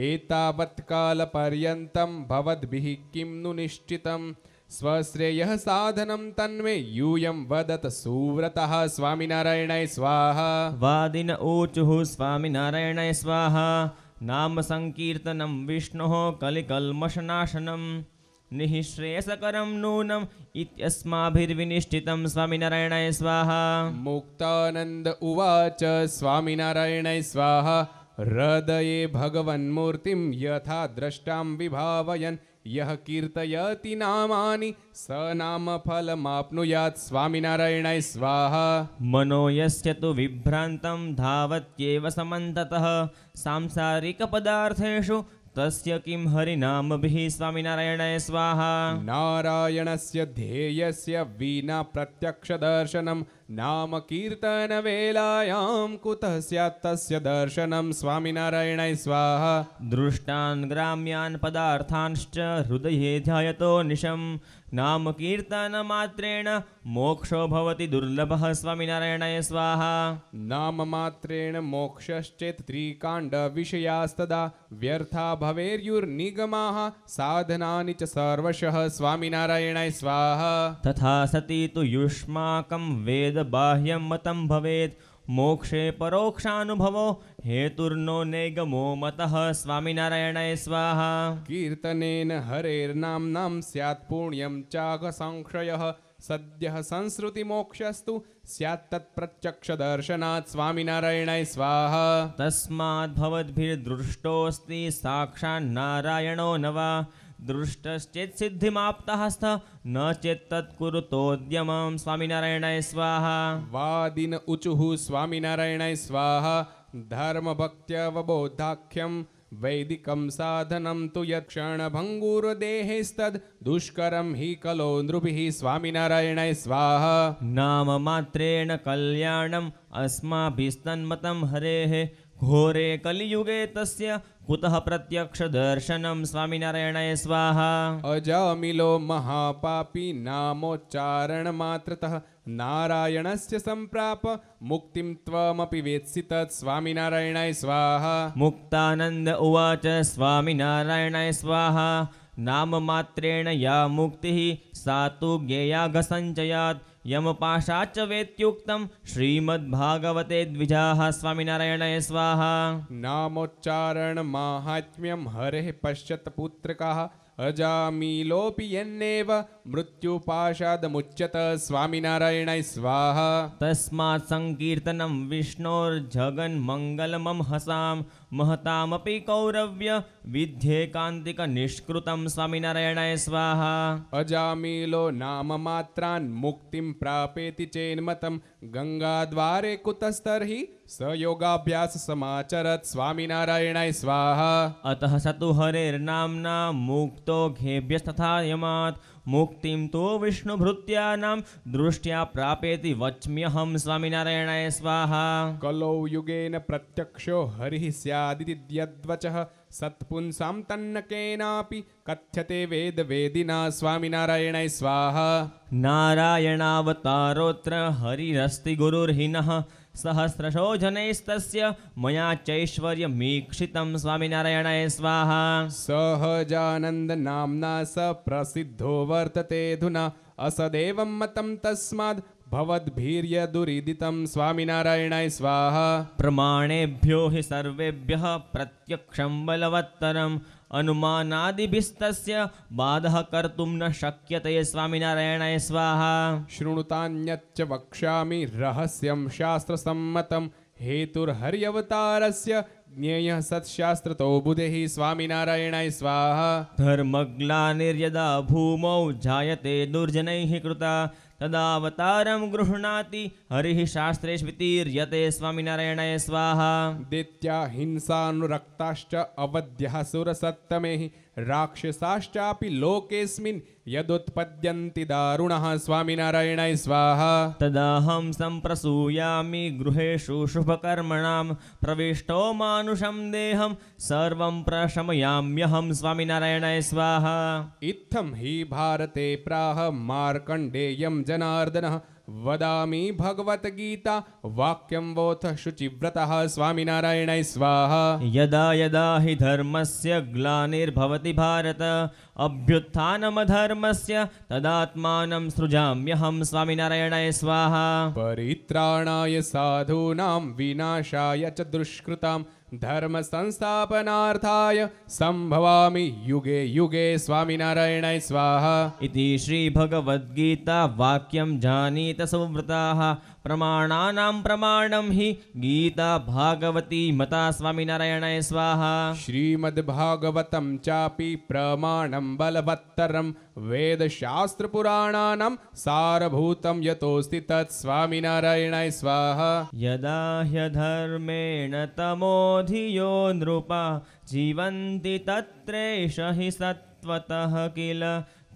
एतावत्कालपर्यन्तं भवद्भिः किं नु निश्चितं स्वश्रेयः साधनं तन्मे यूयं वदत सुव्रतः स्वामिनारायणाय स्वाहा वादिन ऊचुः स्वामिनारायणाय स्वाहा नाम संकीर्तनं विष्णोः कलिकल्मषनाशनं निःश्रेयसकरं नूनम् इत्यस्माभिर्विनिष्ठितं स्वामिनारायणाय स्वाहा। मुक्तानन्द उवाच स्वामिनारायणाय स्वाहा। हृदये भगवन्मूर्तिं यथा द्रष्टां विभावयन् यः कीर्तयति नामानि स नामफलमाप्नुयात् स्वामिनारायणाय स्वाहा। मनो यस्य तु विभ्रान्तं धावत्येव समन्ततः सांसारिकपदार्थेषु तस्य किं हरिनामभिः स्वामिनारायणाय स्वाहा। नारायणस्य ध्येयस्य विना प्रत्यक्षदर्शनं नाम कीर्तनवेलायां कुतः स्यात् तस्य दर्शनं स्वामिनारायणाय स्वाहा। दृष्टान् ग्राम्यान् पदार्थांश्च हृदये ध्यायतो निशं नाम कीर्तनमात्रेण मोक्षो भवति दुर्लभः स्वामिनारायणाय स्वाहा। नाममात्रेण मोक्षश्चेत् त्रिकाण्डविषयास्तदा व्यर्था भवेर्युर्निगमाः साधनानि च सर्वशः स्वामिनारायणाय स्वाहा। तथा सति तु युष्माकं वेदबाह्यं मतं भवेत् मोक्षे परोक्षानुभवो हेतुर्नो नेगमो मतः स्वामिनारायणाय स्वाहा। कीर्तनेन हरेर्नाम्नां स्यात् पुण्यं चागसंक्षयः सद्यः संसृतिमोक्षस्तु स्यात् तत्प्रत्यक्षदर्शनात् स्वामिनारायणाय स्वाहा। तस्माद् भवद्भिर्दृष्टोऽस्ति साक्षान्नारायणो न वा दृष्टश्चेत् सिद्धिमाप्तः न चेत् तत्कुरुतोद्यमं स्वामिनारायणाय स्वाहा। वादिन उचुः स्वामिनारायणाय स्वाहा। धर्मभक्त्यवबोधाख्यं वैदिकं साधनं तु यत्क्षणभङ्गुर्देहेस्तद् दुष्करं हि कलो नृभिः स्वामिनारायणाय स्वाहा। नाममात्रेण कल्याणम् अस्माभिस्तन्मतं हरेः घोरे कलियुगे तस्य कुतः प्रत्यक्षदर्शनं स्वामिनारायणाय स्वाहा। अजामिलो महापापी नामोच्चारणमात्रतः नारायणस्य सम्प्राप मुक्तिं त्वमपि वेत्सि तत् स्वामिनारायणाय स्वाहा। मुक्तानन्द उवाच स्वामिनारायणाय स्वाहा। नाममात्रेण या मुक्तिः सा तु ज्ञेयाघसञ्चयात् यमपाशाच्च वेत्युक्तं श्रीमद्भागवते द्विजाः स्वामिनारायणाय स्वाहा। नामोच्चारण माहात्म्यं हरेः पश्यत पुत्रकाः अजामीलोऽपि यन्नेव मृत्युपाशादमुच्यत स्वामिनारायणाय स्वाहा। तस्मात् संकीर्तनं विष्णोर्जगन्मङ्गलमंहसां महतामपि कौरव्य विध्येकान्तिकनिष्कृतं स्वामिनारायणाय स्वाहा। अजामीलो नाम मात्रान् मुक्तिं प्रापेति चेन्मतं गंगाद्वारे कुतस्तर्हि स योगाभ्यास समाचरत् स्वामिनारायणाय स्वाहा। अतः स तु हरेर्नाम्ना मुक्तो घेभ्यस्तथा यमात् मुक्तिं तु विष्णुभृत्यानां दृष्ट्या प्रापेति वच्म्यहं स्वामिनारायणाय स्वाहा। कलौ युगेन प्रत्यक्षो हरिः स्यादिति यद्वचः सत्पुंसां तन्न केनापि कथ्यते वेदवेदिना स्वामिनारायणाय स्वाहा। नारायणावतारोऽत्र हरिरस्ति गुरुर्हिनः सहस्रशो जनैस्तस्य मया चैश्वर्यमीक्षितं स्वामिनारायणाय स्वाहा। सहजानन्द नाम्ना स प्रसिद्धो वर्ततेऽधुना असदेवं मतं तस्माद् भवद्भिर्यदुरिदितं स्वामिनारायणाय स्वाहा। प्रमाणेभ्यो हि सर्वेभ्यः प्रत्यक्षं बलवत्तरम् अनुमानादिभिस्तस्य बाधः कर्तुं न शक्यते स्वामिनारायणाय स्वाहा। शृणुतान्यच्च वक्ष्यामि रहस्यं शास्त्रसम्मतं हेतुर्हर्यवतारस्य ज्ञेयः सत्शास्त्रतो बुधैः स्वामिनारायणाय स्वाहा। धर्मग्लानिर्यदा भूमौ जायते दुर्जनैः कृता तदावतारं गृह्णाति हरिः शास्त्रेष्वितीर्यते स्वामिनारायणाय स्वाहा। दैत्या हिंसानुरक्ताश्च अवध्यः सुरसत्तमेः राक्षसाश्चापि लोकेऽस्मिन् यदुत्पद्यन्ति दारुणः स्वामिनारायणाय स्वाहा। तदाहं सम्प्रसूयामि गृहेषु शुभकर्मणां प्रविष्टो मानुषं देहं सर्वं प्रशमयाम्यहं स्वामिनारायणाय स्वाहा। इत्थं हि भारते प्राह मार्कण्डेयं जनार्दनः वदामि भगवद्गीता वाक्यं वोथ शुचिव्रतः स्वामिनारायणाय स्वाहा। यदा यदा हि धर्मस्य ग्लानिर्भवति भारत अभ्युत्थानमधर्मस्य तदात्मानं सृजाम्यहं स्वामिनारायणाय स्वाहा। परित्राणाय साधूनां विनाशाय च दुष्कृतां ધર્મ સંસ્થાપનાર્થાય સંભવામિ યુગે યુગે સ્વામિનારાયણાય સ્વાહા. इति श्रीभगवद्गीता वाक्यं जानीत सुव्रताः प्रमाणानां प्रमाणं हि गीता भागवती मता स्वामिनारायणाय स्वाहा. શ્રીમદ્ભાગવતમ ચાપી પ્રમાણમ બલવત્તરમ વેદશાસ્ત્રપુરાણાનાં સારભૂતમ યતોસ્તિ તत् સ્વામિનારાયણાય સ્વાહા. यदा ह्यधर्मेण तमोधियो नृपा जीवन्ति तत्रेष हि सत्त्वतः किल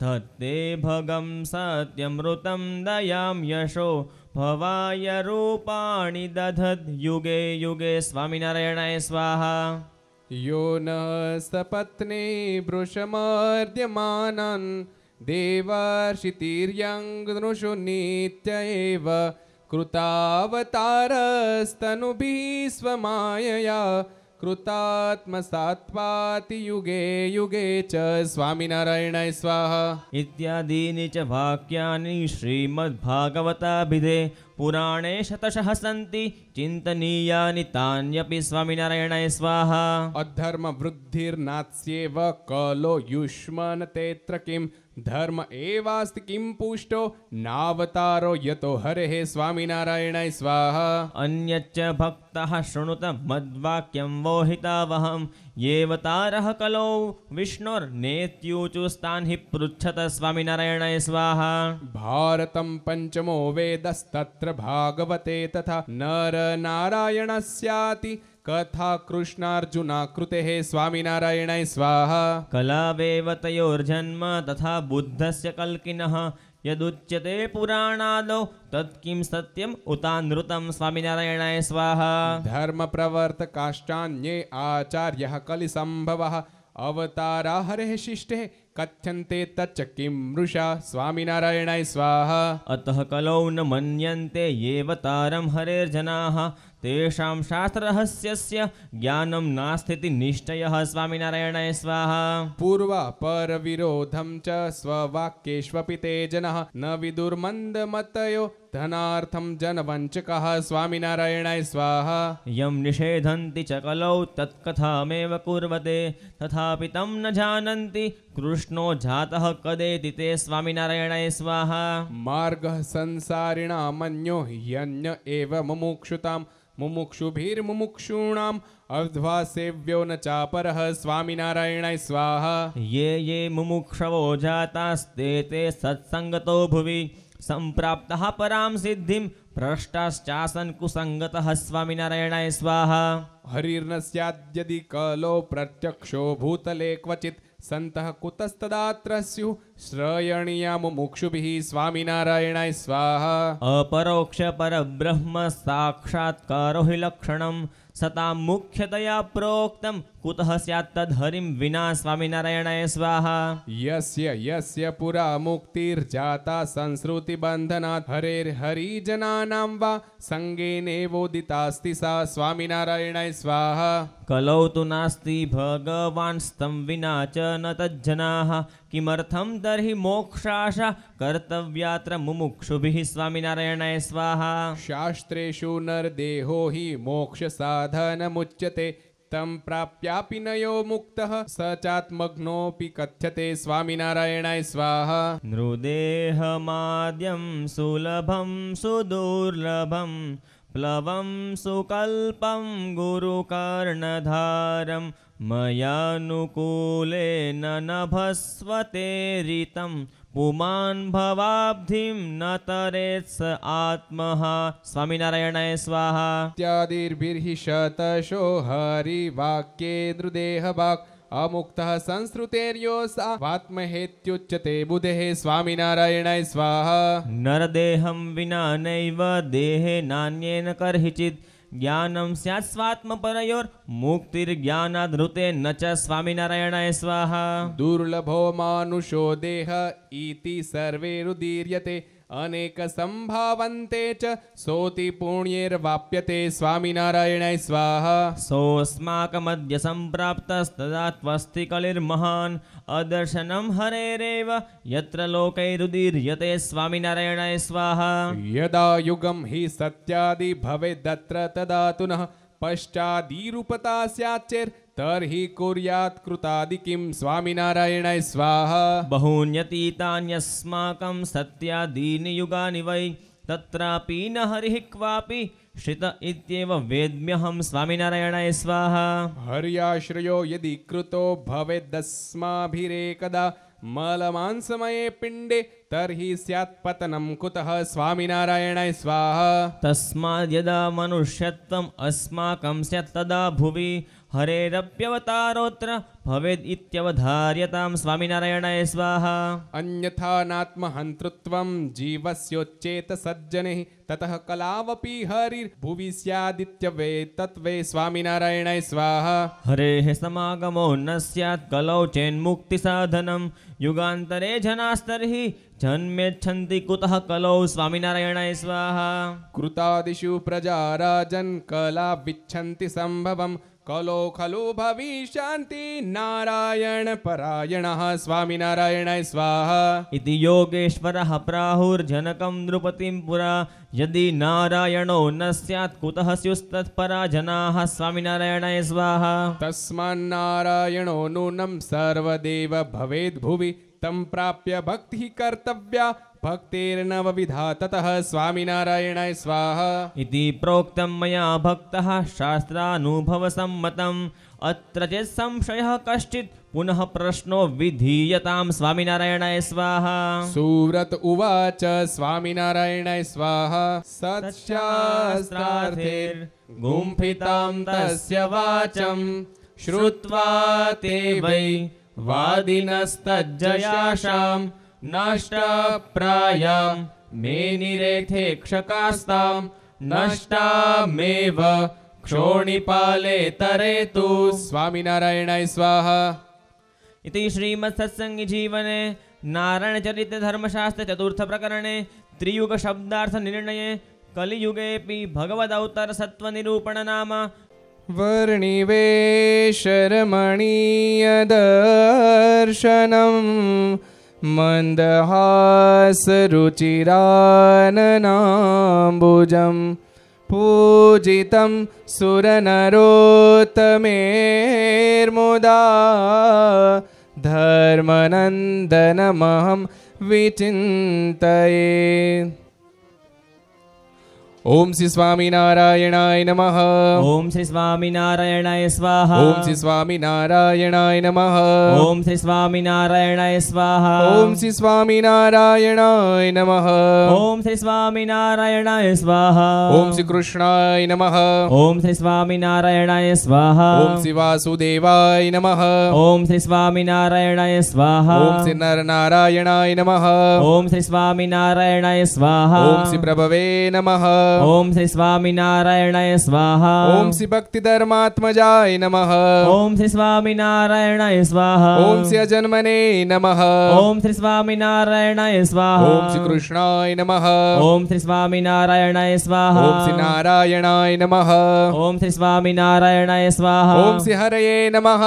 धत्ते भगं सत्यमृतं दयां यशो भवाय रूपाणि दधद् युगे युगे स्वामिनारायणाय स्वाहा. यो न सपत्ने वृषमर्द्यमानन् देवर्षितिर्यङ्नृषु नित्य एव कृतावतारस्तनुभिः स्वमायया कृतात्मसात्वाति युगे युगे च स्वामिनारायणाय स्वाहा. इत्यादीनि च वाक्यानि श्रीमद्भागवताभिधे पुराणे शतशः सन्ति चिन्तनीयानि तान्यपि स्वामिनारायणाय स्वाहा. अधर्म वृद्धिर्नास्येव कलो युष्मन् तेऽत्र किं धर्म एवास्ति किं पुष्टो नावतारो यतो हरेः स्वामिनारायणाय स्वाहा. अन्यच्च भक्तः शृणुत मद्वाक्यं वोहितावहं येऽवतारः कलौ विष्णोर्नेत्यूचुस्तान् हि पृच्छत स्वामिनारायणाय स्वाहा. भारतं पंचमो वेदस्तत्र भागवते तथा नर नारायणस्याति कथा कृष्णार्जुनाकृतेः स्वामिनारायणाय स्वाहा. कलावेव तयोर्जन्म तथा बुद्धस्य कल्किनः यदुच्यते पुराणादौ तत्किं सत्यम् उतानृतं स्वामिनारायणाय स्वाहा. धर्म प्रवर्तकाश्चान्ये आचार्यः कलिसम्भवः अवतारा हरेः शिष्टे कथ्यन्ते तच्च किं मृषा स्वामिनारायणाय स्वाहा. अतः कलौ न मन्यन्ते येऽवतारं हरेर्जनाः तेषां शास्त्ररहस्यस्य ज्ञानं नास्तीति निश्चयः स्वामिनारायणाय स्वाहा. पूर्वापरविरोधं च स्ववाक्येष्वपि ते जनः न विदुर्मन्दमतयो धनार्थं जनवञ्चकः स्वामिनारायणाय स्वाहा. यं निषेधन्ति च कलौ तत्कथामेव कुर्वते तथापि तं न जानन्ति कृष्णो जातः कदेति ते स्वामिनारायणाय स्वाहा. मार्गः संसारिणामन्यो ह्यन्य एव मुमुक्षुतां मुमुक्षुभिर्मुमुक्षूणाम् अध्वा सेव्यो न चापरः स्वामिनारायणाय स्वाहा. ये ये मुमुक्षवो जातास्ते ते सत्सङ्गतो भुवि सम्प्राप्तः परां सिद्धिं भ्रष्टाश्चासन् कुसङ्गतः स्वामिनारायणाय स्वाहा. हरिर्न स्याद्यदि कलो प्रत्यक्षो भूतले क्वचित् सन्तः कुतस्तदात्र स्युः श्रयणीया मुमुक्षुभिः स्वामिनारायणाय स्वाहा. अपरोक्ष परब्रह्म साक्षात्कारो हि लक्षणं सतां मुख्यतया प्रोक्तं कुतः स्यात् तद्हरिं विना स्वामिनारायणाय स्वाहा. यस्य यस्य पुरा मुक्तिर्जाता संसृतिबन्धनात् हरेर्हरिजनानां वा सङ्गेनेवोदितास्ति सा स्वामिनारायणाय स्वाहा. कलौ तु नास्ति भगवान्स्तं विना च न तज्जनाः किमर्थं तर्हि मोक्षाशा कर्तव्यात्र मुमुक्षुभिः स्वामिनारायणाय स्वाहा. शास्त्रेषु नरदेहो हि मोक्षसाधनमुच्यते तं प्राप्यापि नयो मुक्तः स चात्मग्नोऽपि कथ्यते स्वामिनारायणाय स्वाहा. नृदेहमाद्यं सुलभं सुदुर्लभं प्लवं सुकल्पं गुरुकर्णधारं मयानुकूलेन नभस्वतेरितं पुमान् भवाब्धिं न तरेत्स आत्मः स्वामिनारायणाय स्वाहा. इत्यादिर्भिर्हि शतशो हरिवाक्ये नृदेहवाक् अमुक्तः संसृतेर्योऽसात्महेत्युच्यते बुधेः स्वामिनारायणाय स्वाहा. नरदेहं विना नैव देहे नान्येन कर्हिचित् ज्ञानं स्यात् स्वात्मपरयोर्मुक्तिर्ज्ञानादृते न च स्वामिनारायणाय स्वाहा. दुर्लभो मानुषो देह इति सर्वैरुदीर्यते अनेक संभावन्ते च सोति पुण्यैर्वाप्यते स्वामिनारायणाय स्वाहा. सोऽस्माकमद्य सम्प्राप्तस्तदा त्वस्ति कलिर्महान् अदर्शनं हरेरेव यत्र लोकैरुदीर्यते स्वामिनारायणाय स्वाहा. यदा युगं हि सत्यादि भवेदत्र तदा तु नः पश्चादीरूपता स्याच्चेत् तर्हि कुर्यात् कृतादिकिं स्वामिनारायणाय स्वाहा बहून्यतीतान्यस्माकं सत्यादीनि युगानि वै तत्रापि न हरिः क्वापि श्रित इत्येव वेद्म्यहं स्वामिनारायणाय स्वाहा हर्याश्रयो यदि कृतो भवेदस्माभिरेकदा मलमांसमये पिण्डे तर्हि स्यात् पतनं कुतः स्वामिनारायणाय स्वाहा तस्माद् यदा मनुष्यत्वम् अस्माकं स्यात् तदा भुवि हरेरप्यवतारोऽत्र भवेद् इत्यवधार्यतां स्वामिनारायणाय स्वाहा अन्यथा नात्महन्तृत्वं जीवस्योच्चेत सज्जनैः ततः कलावपि हरिर्भुवि स्यादित्यवे तत्वे स्वामिनारायणाय स्वाहा हरेः समागमो न स्यात् कलौ चेन्मुक्तिसाधनं युगान्तरे जनास्तर्हि जन्मेच्छन्ति कुतः कलौ स्वामिनारायणाय स्वाहा कृतादिषु प्रजा राजन् कला विच्छन्ति सम्भवम् कलो खलु भविष्यन्ति नारायण परायणः स्वामिनारायणाय स्वाहा इति योगेश्वरः प्राहुर्जनकं नृपतिं पुरा यदि नारायणो न स्यात् कुतः स्युस्तत्परा जनाः स्वामिनारायणाय स्वाहा तस्मान्नारायणो नूनं सर्वदेव भवेद् भुवि तं प्राप्य भक्तिः कर्तव्या भक्तेर्नवविधा ततः स्वामिनारायणाय स्वाहा इति प्रोक्तं मया भक्तः शास्त्रानुभवसम्मतम् अत्र चेत् संशयः कश्चित् पुनः प्रश्नो विधीयतां स्वामिनारायणाय स्वाहा सुव्रत उवाच स्वामिनारायणाय स्वाहा सत्शास्त्रार्थैर्गुम्फितां तस्य वाचं श्रुत्वा ते वै वादिनस्तज्जयाशां नष्टप्रायां मेनिरेथेक्षकास्तां नष्टामेव क्षोणिपाले तरेतु स्वामिनारायणाय स्वाहा इति श्रीमत्सत्सङ्गीजीवने नारायणचरितधर्मशास्त्रचतुर्थप्रकरणे त्रियुगशब्दार्थनिर्णये कलियुगेऽपि भगवदवतारसत्त्वनिरूपणनाम वर्णिवेशरमणीयदर्शनं मन्दहासरुचिराननाम्बुजं पूजितं सुरनरोत्तमेर्मुदा धर्मनन्दनमहं विचिन्तये ओम श्री स्वामिनारायणाय नमः ओम श्री स्वामिनारायणाय स्वाहा ओम श्री स्वामिनारायणाय नमः ओम श्री स्वामिनारायणाय स्वाहा ओम श्री स्वामिनारायणाय नमः ओम श्री स्वामिनारायणाय स्वाहा ओम श्री कृष्णाय नमः ओम श्री स्वामिनारायणाय स्वाहा ओम श्री वासुदेवाय नमः ओम श्री स्वामिनारायणाय स्वाहा ओम श्री नरनारायणाय नमः ओम श्री स्वामिनारायणाय स्वाहा ओम श्री प्रभवे नमः ओम श्री स्वामिनारायणाय स्वाहा ओम श्री भक्ति धर्मात्मजाय नमः ओम श्री स्वामिनारायणाय स्वाहा ओम श्री अजन्मने नमः ओम श्री स्वामिनारायणाय स्वाहा ओम श्री कृष्णाय नमः ओम श्री स्वामिनारायणाय स्वाहा ओम श्री नारायणाय नमः ओम श्री स्वामिनारायणाय स्वाहा ओम श्री हरये नमः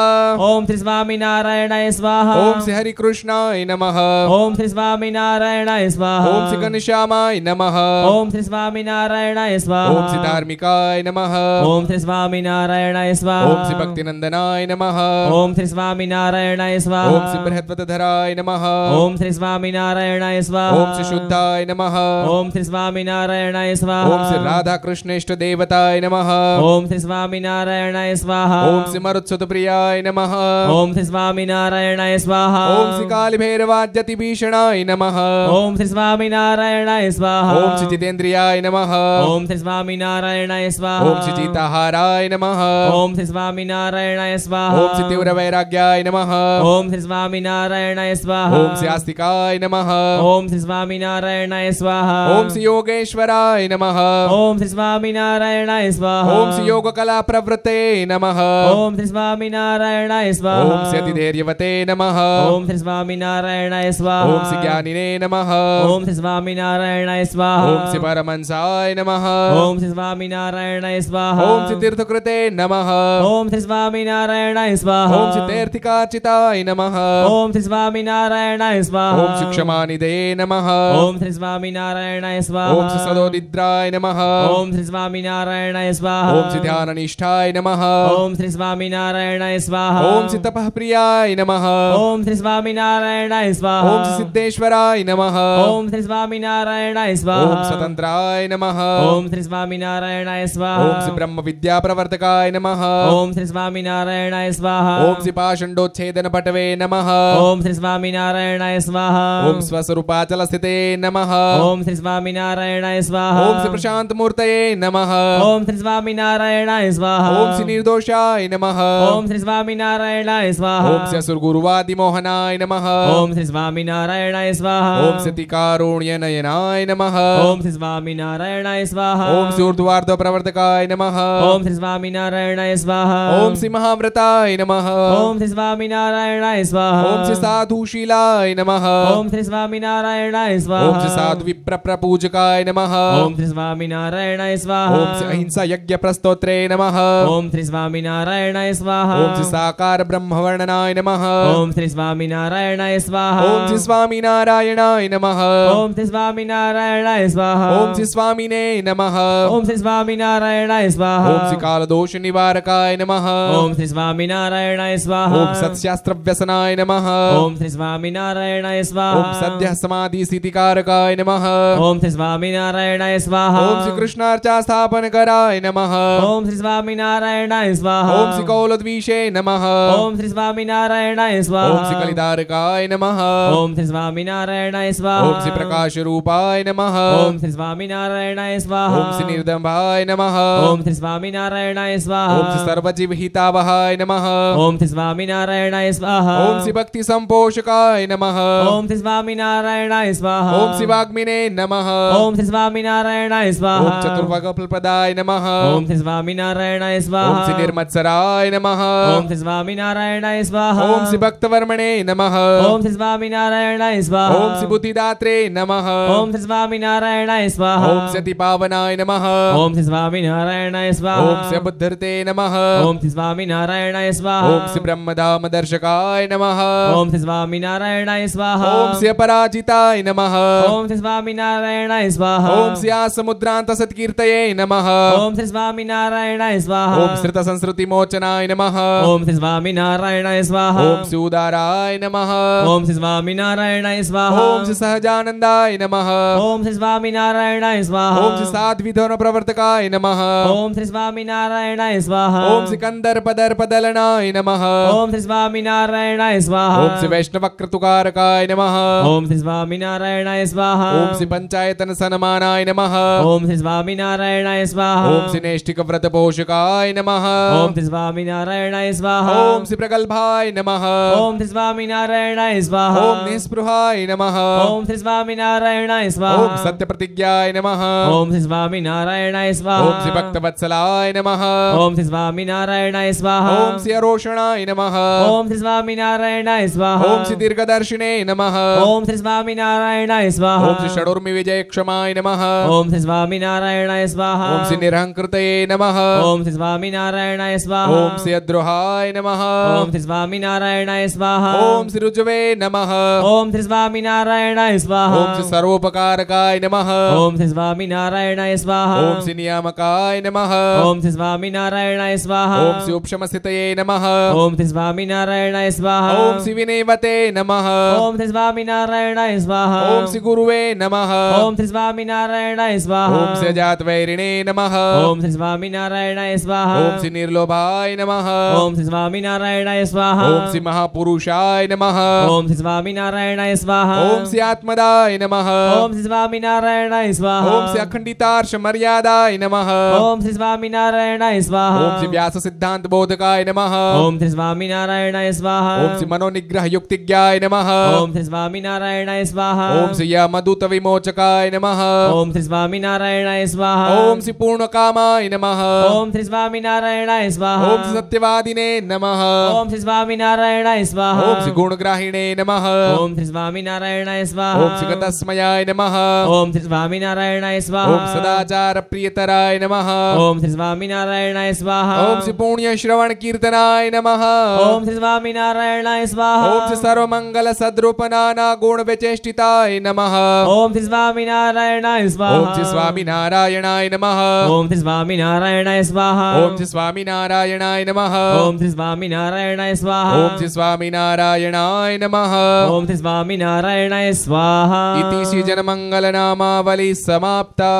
ओम श्री स्वामिनारायणाय स्वाहा ओम श्री हरि कृष्णाय नमः ओम श्री स्वामिनारायणाय स्वाहा ओम श्री घनश्यामाय नमः ओम श्री स्वामिनारायणाय स्वाहा ओम श्री धार्मिकाय नमः ओम श्री स्वामिनारायणाय स्वाहा ओम श्री भक्तिनंदनाय नमः ओम श्री स्वामिनारायणाय स्वाहा ओम श्री बृहद्वतधराय नमः ओम श्री स्वामिनारायणाय स्वाहा ओम श्री शुद्धाय नमः ओम श्री स्वामिनारायणाय स्वाहा ओम श्री राधा कृष्णेष्ट देवताय नमः ओम श्री स्वामिनारायणाय स्वाहा ओम श्री मरुत्सुत प्रियाय नमः ओम श्री स्वामिनारायणाय स्वाहा ओम श्री काल भैरवाद्यति भीषणाय नमः ओम श्री स्वामिनारायणाय स्वाहा ओम श्री जितेन्द्रियाय नमः ओम श्री स्वामिनारायणाय स्वाहा ओम श्री जीताहाराय नमः ओम श्री स्वामिनारायणाय स्वाहा ओम श्री तीव्र वैराग्याय नमः ओम श्री स्वामिनारायणाय स्वाहा ओम श्री आस्तिकाय नमः ओम श्री स्वामिनारायणाय स्वाहा ओम श्री योगेश्वराय नमः ओम श्री स्वामिनारायणाय स्वाहा ओम श्री योग कला प्रवृत्ते नमः ओम श्री स्वामिनारायणाय स्वाहा ओम श्री अतिधैर्यवते नमः ओम श्री स्वामिनारायणाय स्वाहा ओम श्री ज्ञानिने नमः ओम श्री स्वामिनारायणाय स्वाहा ओम श्री परमहंसाय तीर्थकृताय नमः। ओम श्री स्वामिनारायणाय स्वाहा। ओम श्री तीर्थकृते नमः। ओम श्री स्वामिनारायणाय स्वाहा। ओम श्री तीर्थिकार्चिताय नमः। ओम श्री स्वामिनारायणाय स्वाहा। ओम श्री क्षमानिधे नमः। ओम श्री स्वामिनारायणाय स्वाहा। ओम श्री सदोदिद्राय नमः। ओम श्री स्वामिनारायणाय स्वाहा। ओम श्री ध्याननिष्ठाय नमः। ओम श्री स्वामिनारायणाय स्वाहा। ओम श्री तपःप्रियाय नमः। ओम श्री स्वामिनारायणाय स्वाहा। ओम श्री सिद्धेश्वराय नमः। ओम श्री स्वामिनारायणाय स्वाहा। ओम स्वतंत्राय नमः। ओम श्री स्वामिनारायणाय स्वाहा। ओम श्री ब्रह्म विद्या प्रवर्तकाय नमः। ओम श्री स्वामिनारायणाय स्वाहा। ओम श्री पाषंडोच्छेदन पटवे नमः। ओम श्री स्वामिनारायणाय स्वाहा। ओम स्वस्वरूपाचल स्थिते नमः। ओम श्री स्वामिनारायणाय स्वाहा। ओम श्री प्रशांत मूर्तये नमः। ओम श्री स्वामिनारायणाय स्वाहा। ओम श्री निर्दोषाय नमः। ओम श्री स्वामिनारायणाय स्वाहा। ओम श्री असुरगुरुवादि मोहनाय नमः। ओम श्री स्वामिनारायणाय स्वाहा। ओम श्री तिकारुण्य नयनाय नमः। ओम श्री स्वामिनारायणाय स्वाहा। ओम श्री ऊर्ध्वार्ध प्रवर्तकाय नमः। ओम श्री स्वामिनारायणाय स्वाहा। ओम श्री महाव्रताय नमः। ओम श्री स्वामिनारायणाय स्वाहा। ओम श्री साधुशीलाय नमः। ओम श्री स्वामिनारायणाय स्वाहा। ओम श्री साधु विप्र प्रपूजकाय नमः। ओम श्री स्वामिनारायणाय स्वाहा। ओम श्री अहिंसा यज्ञ प्रस्तोत्रे नमः। ओम श्री स्वामिनारायणाय स्वाहा। ओम श्री साकार ब्रह्मवर्णनाय नमः। ओम श्री स्वामिनारायणाय स्वाहा। ओम श्री स्वामिनारायणाय नमः। ओम श्री स्वामिनारायणाय स्वाहा। ओम श्री स्वामिने नमः। ओम श्री स्वामिनारायणाय स्वाहा। ओम श्री कालदोष निवारकाय नमः। ओम श्री स्वामिनारायणाय स्वाहा। ओम सत्शास्त्र व्यसनाय नमः। ओम श्री स्वामिनारायणाय स्वाहा। ओम सद्य समाधि स्थितिकारकाय नमः। ओम श्री स्वामिनारायणाय स्वाहा। ओम श्री कृष्णार्चा स्थापन कराय नमः। ओम श्री स्वामिनारायणाय स्वाहा। ओम श्री कौलद्वीषे नमः। ओम श्री स्वामिनारायणाय स्वाहा। ओम श्री कलिधारकाय नमः। ओम श्री स्वामिनारायणाय स्वाहा। ओम श्री प्रकाश रूपाय नमः। ओम श्री स्वामिनारायणाय स्वाहा। ओम श्री निर्दम्भाय नमः। ओम श्री स्वामिनारायणाय स्वाहा। ओम श्री सर्वजीव हितावहाय नमः। ओम श्री स्वामिनारायणाय स्वाहा। ओम श्री भक्ति संपोषकाय नमः। ओम श्री स्वामिनारायणाय स्वाहा। ओम श्री वाग्मिने नमः। ओम श्री स्वामिनारायणाय स्वाहा। ओम चतुर्वर्गफलप्रदाय नमः। ओम श्री स्वामिनारायणाय स्वाहा। ओम श्री निर्मत्सराय नमः। ओम श्री स्वामिनारायणाय स्वाहा। ओम श्री भक्तवर्मणे नमः। ओम श्री स्वामिनारायणाय स्वाहा। ओम श्री बुद्धिदात्रे नमः। ओम श्री स्वामिनारायणाय स्वाहा। ओम श्री अतिपावनाय नमः। ओम श्री स्वामिनारायणाय स्वाहा। ओम श्री बुद्धर्ते नमः। ओम श्री स्वामिनारायणाय स्वाहा। ओम श्री ब्रह्मधाम दर्शकाय नमः। ओम श्री स्वामिनारायणाय स्वाहा। ओम श्री अपराजिताय नमः। ओम श्री स्वामिनारायणाय स्वाहा। ओम श्री आसमुद्रांत सत्कीर्तये नमः। ओम श्री स्वामिनारायणाय स्वाहा। ओम श्री संस्कृति मोचनाय नमः। ओम श्री स्वामिनारायणाय स्वाहा। ओम श्री उदाराय नमः। ओम श्री स्वामिनारायणाय स्वाहा। ओम श्री सहजानंदाय नमः। ओम श्री स्वामिनारायणाय स्वाहा। ओम श्री साध्विधर्म प्रवर्तकाय नमः। ओम श्री स्वामिनारायणाय स्वाहा। ओम श्री कंदर्पदर्पदलनाय नमः। ओम श्री स्वामिनारायणाय स्वाहा। ओम श्री वैष्णवक्रतुकारकाय नमः। ओम श्री स्वामिनारायणाय स्वाहा। ओम श्री पंचायतन सन्मानाय नमः। ओम श्री स्वामिनारायणाय स्वाहा। ओम श्री नैष्ठिक व्रत पोषकाय नमः। ओम श्री स्वामिनारायणाय स्वाहा। ओम श्री प्रगल्भाय नमः। ओम श्री स्वामिनारायणाय स्वाहा। ओम निस्पृहाय नमः। ओम श्री स्वामिनारायणाय स्वाहा। ओम सत्य प्रतिज्ञाय नमः। ओम श्री स्वामिनारायणाय स्वाहा। ओम श्री भक्तवत्सलाय नमः। ओम श्री स्वामिनारायणाय स्वाहा। ओम श्री अरोषणाय नमः। ओम श्री स्वामिनारायणाय स्वाहा। ओम श्री दीर्घदर्शिने नमः। ओम श्री स्वामिनारायणाय स्वाहा। ओम श्री षडूर्मि विजय क्षमाय नमः। ओम श्री स्वामिनारायणाय स्वाहा। ओम श्री निरहंकृतये नमः। ओम श्री स्वामिनारायणाय स्वाहा। ओम श्री अद्रोहाय नमः। ओम श्री स्वामिनारायणाय स्वाहा। ओम श्री ऋजवे नमः। ओम श्री स्वामिनारायणाय स्वाहा। ओम श्री सर्वोपकारकाय नमः। ओम श्री स्वामिनारायणाय स्वाहा। ओम श्री नियामकाय नमः। ओम श्री स्वामिनारायणाय स्वाहा। ओम श्री उपशमस्थितये नमः। ओम श्री स्वामिनारायणाय स्वाहा। ओम श्री विनयवते नमः। ओम श्री स्वामिनारायणाय स्वाहा। ओम श्री गुरुवे नमः। ओम श्री स्वामिनारायणाय स्वाहा। ओम श्री अजातवैरिणे नमः। ओम श्री स्वामिनारायणाय स्वाहा। ओम श्री निर्लोभाय नमः। ओम श्री स्वामिनारायणाय स्वाहा। ओम श्री महापुरुषाय नमः। ओम श्री स्वामिनारायणाय स्वाहा। ओम श्री आत्मदाय नमः। ओम श्री स्वामिनारायणाय स्वाहा। ओम श्री अखंडितार्ष मर्यादाय नमः। ओम श्री स्वामिनारायणाय स्वाहा। ओम श्री व्यास सिद्धांत बोधकाय नमः। ओम श्री स्वामिनारायणाय स्वाहा। ओम श्री मनोनिग्रह युक्तिज्ञाय नमः। ओम श्री स्वामिनारायणाय स्वाहा। ओम श्री यमदूत विमोचकाय नमः। ओम श्री स्वामिनारायणाय स्वाहा। ओम श्री पूर्णकामाय नमः। ओम श्री स्वामिनारायणाय स्वाहा। ओम श्री सत्यवादिने नमः। ओम श्री स्वामिनारायणाय स्वाहा। ओम श्री गुणग्राहिणे नमः। ओम श्री स्वामिनारायणाय स्वाहा। ओम श्री गतस्मयाय नमः। ओम श्री स्वामिनारायणाय स्वाहा। स्वाहा। ओम सदाचार प्रियतराय नमः। ओम श्री स्वामिनारायणाय स्वाहा। ओम श्री पुण्य श्रवण कीर्तनाय नमः। ओम श्री स्वामिनारायणाय स्वाहा। ओम श्री सर्वमंगल सद्रूपनाना गुण विचेष्टिताय नमः। ओम श्री स्वामिनारायणाय स्वाहा। ओम श्री स्वामिनारायणाय नमः। ओम श्री स्वामिनारायणाय स्वाहा। ओम श्री स्वामिनारायणाय नमः। ओम श्री स्वामिनारायणाय स्वाहा। ओम श्री स्वामिनारायणाय नमः। ओम श्री स्वामिनारायणाय स्वाहा। इति श्री जनमंगल नामावली समाप्ता।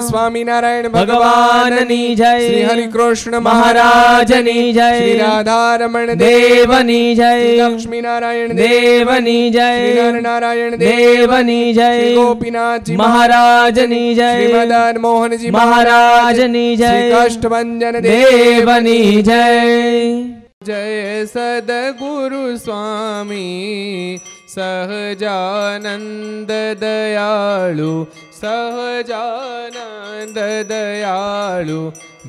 स्वामिनारायण भगवाननी जय। श्री हरि कृष्ण महाराजनी जय। श्री राधारमण देवनी जय। श्री लक्ष्मी नारायण देवनी जय। श्री नर नारायण देवनी जय। श्री गोपीनाथ जी महाराजनी जय। श्री मदन मोहन जी महाराजनी जय। श्री काष्ठभंजन देवनी जय। जय सद्गुरु स्वामी सहजानंद दयाळु सहजानंद दयाळु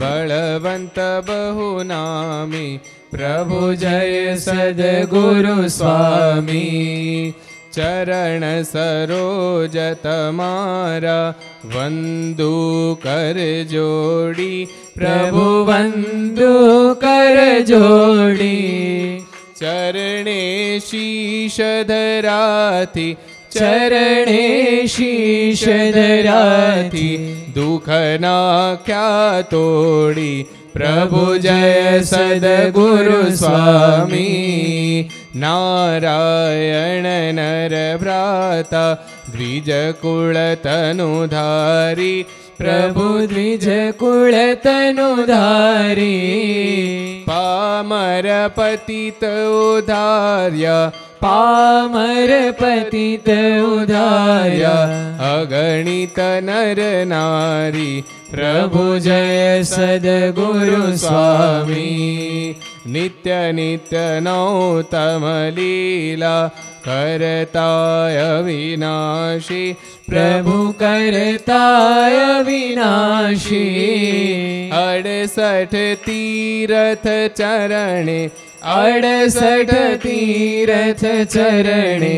बलवंत बहुनामी प्रभु जय सद्गुरु स्वामी चरण सरोज तमारा वंदु कर जोड़ी प्रभु वंदु कर जोड़ी चरणे शीश धराती चरणे शीश धराती दुख ना क्या तोड़ी प्रभु जय सद्गुरु स्वामी नारायण नर भ्राता द्विज कुल तनुधारी प्रभु द्विज कुल तनुधारी पामर पतित उधार्य पामर पतित उधार्य अगणित नर नारी प्रभु जय सद्गुरु स्वामी नित्य नित्य नौतम लीला करताय विनाशी प्रभु करताय विनाशी 68 तीरथ चरणे 68 तीरथ चरणे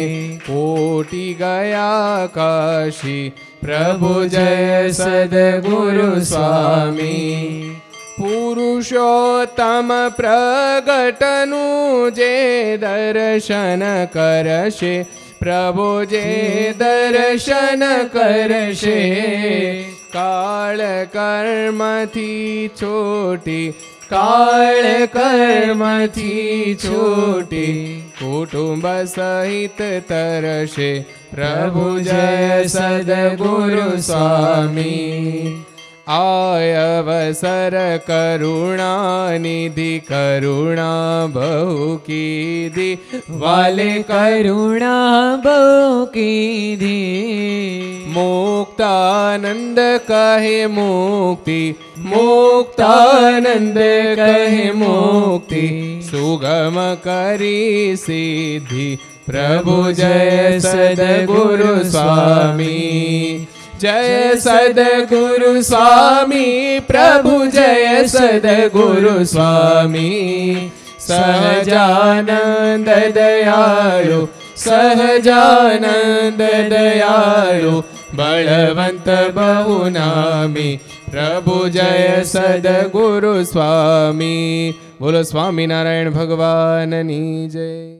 कोटि गया काशी प्रभु जय सद्गुरु स्वामी पुरुषोत्तम प्रगटनु जे दर्शन करशे प्रभु जे दर्शन करशे काल कर्म थी छोटी काल कर्म थी छोटी कुटुंब सहित तरशे प्रभु जय सद्गुरु स्वामी आय अवसर करुणा निधि करुणा बहु कीधी वाले करुणा बहु कीधी मुक्तानंद कहे मुक्ति मुक्तानंद कहे मुक्ति सुगम करी सिद्धि प्रभु जय सद्गुरु स्वामी जय सद्गुरु स्वामी प्रभु जय सद्गुरु स्वामी सहजानंद दयाळु सहजानंद दयाळु बलवंत बहुनामी प्रभु जय सद्गुरु स्वामी बोलो स्वामी नारायण भगवान नी जय।